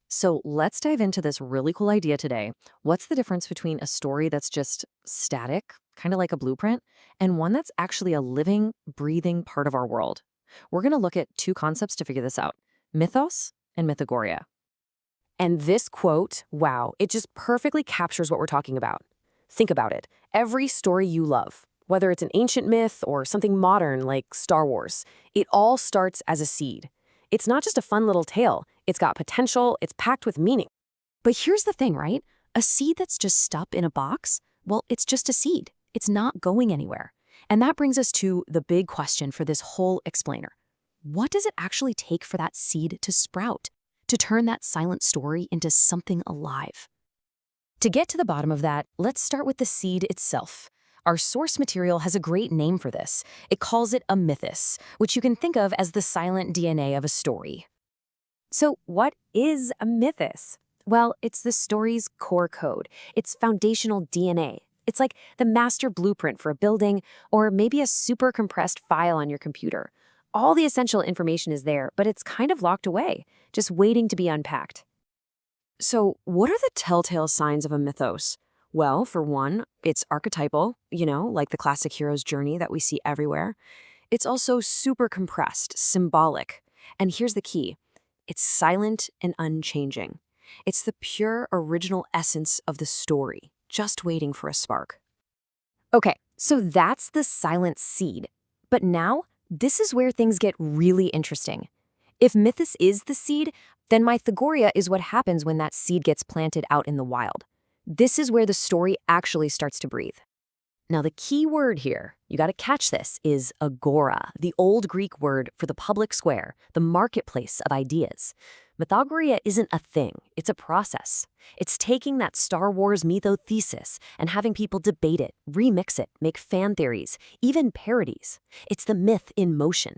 So let's dive into this really cool idea today. What's the difference between a story that's just static, kind of like a blueprint, and one that's actually a living, breathing part of our world? We're going to look at two concepts to figure this out: mythos and mythagoria. And this quote, wow, it just perfectly captures what we're talking about. Think about it. Every story you love, whether it's an ancient myth or something modern like Star Wars, it all starts as a seed. It's not just a fun little tale. It's got potential, it's packed with meaning. But here's the thing, right? A seed that's just stuck in a box, well, it's just a seed. It's not going anywhere. And that brings us to the big question for this whole explainer. What does it actually take for that seed to sprout, to turn that silent story into something alive? To get to the bottom of that, let's start with the seed itself. Our source material has a great name for this. It calls it a mythos, which you can think of as the silent DNA of a story. So, what is a mythos? Well, it's the story's core code, its foundational DNA. It's like the master blueprint for a building, or maybe a super compressed file on your computer. All the essential information is there, but it's kind of locked away, just waiting to be unpacked. So, what are the telltale signs of a mythos? Well, for one, it's archetypal, like the classic hero's journey that we see everywhere. It's also super compressed, symbolic. And here's the key: it's silent and unchanging. It's the pure original essence of the story, just waiting for a spark. Okay, so that's the silent seed. But now, this is where things get really interesting. If mythos is the seed, then mythagoria is what happens when that seed gets planted out in the wild. This is where the story actually starts to breathe. Now, the key word here, you got to catch this, is agora, the old Greek word for the public square, the marketplace of ideas. Mythagoria isn't a thing, it's a process. It's taking that Star Wars mythothesis and having people debate it, remix it, make fan theories, even parodies. It's the myth in motion.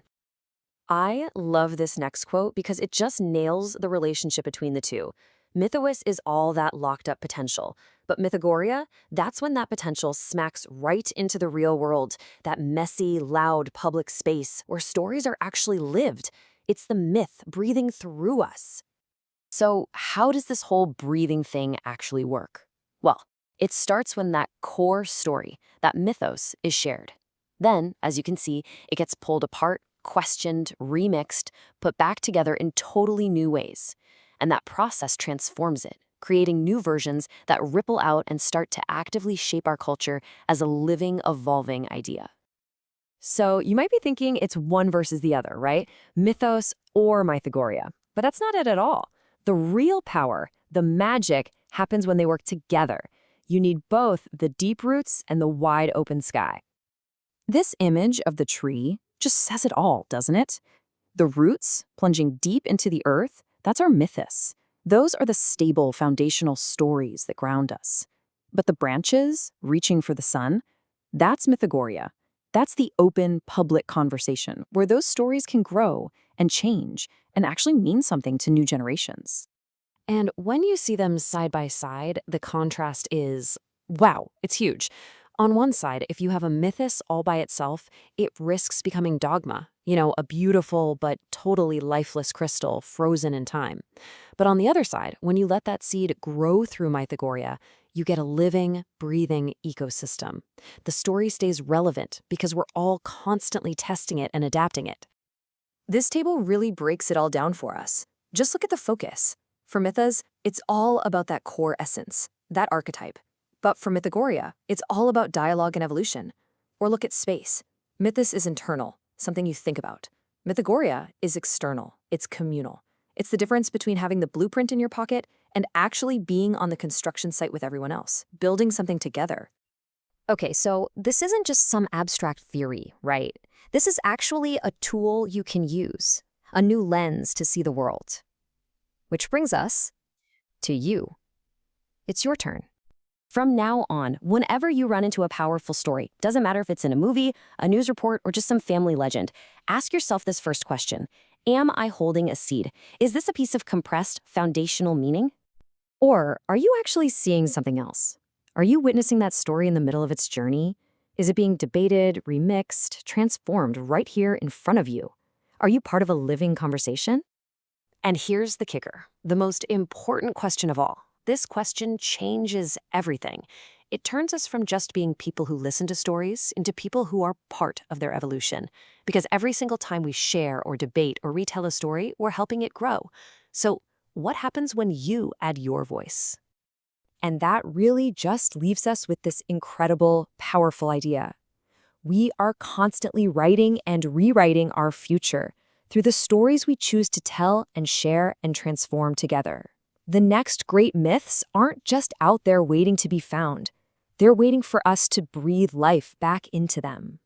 I love this next quote because it just nails the relationship between the two. Mythos is all that locked up potential, but mythagoria, that's when that potential smacks right into the real world, that messy, loud public space where stories are actually lived. It's the myth breathing through us. So, how does this whole breathing thing actually work? Well, it starts when that core story, that mythos, is shared. Then, as you can see, it gets pulled apart, questioned, remixed, put back together in totally new ways. And that process transforms it, creating new versions that ripple out and start to actively shape our culture as a living, evolving idea. So you might be thinking it's one versus the other, right? Mythos or mythagoria. But that's not it at all. The real power, the magic, happens when they work together. You need both the deep roots and the wide open sky. This image of the tree just says it all, doesn't it? The roots plunging deep into the earth, that's our mythos. Those are the stable foundational stories that ground us. But the branches, reaching for the sun, that's mythagoria. That's the open, public conversation where those stories can grow and change and actually mean something to new generations. And when you see them side by side, the contrast is, wow, it's huge. On one side, if you have a mythos all by itself, it risks becoming dogma, a beautiful but totally lifeless crystal frozen in time. But on the other side, when you let that seed grow through mythagoria, you get a living, breathing ecosystem. The story stays relevant because we're all constantly testing it and adapting it. This table really breaks it all down for us. Just look at the focus. For mythos, it's all about that core essence, that archetype. But for mythagoria, it's all about dialogue and evolution. Or look at space. Mythos is internal, something you think about. Mythagoria is external, it's communal. It's the difference between having the blueprint in your pocket and actually being on the construction site with everyone else, building something together. Okay, so this isn't just some abstract theory, right? This is actually a tool you can use, a new lens to see the world. Which brings us to you. It's your turn. From now on, whenever you run into a powerful story, doesn't matter if it's in a movie, a news report, or just some family legend, ask yourself this first question. Am I holding a seed? Is this a piece of compressed foundational meaning? Or are you actually seeing something else? Are you witnessing that story in the middle of its journey? Is it being debated, remixed, transformed right here in front of you? Are you part of a living conversation? And here's the kicker, the most important question of all. This question changes everything. It turns us from just being people who listen to stories into people who are part of their evolution. Because every single time we share or debate or retell a story, we're helping it grow. So what happens when you add your voice? And that really just leaves us with this incredible, powerful idea. We are constantly writing and rewriting our future through the stories we choose to tell and share and transform together. The next great myths aren't just out there waiting to be found. They're waiting for us to breathe life back into them.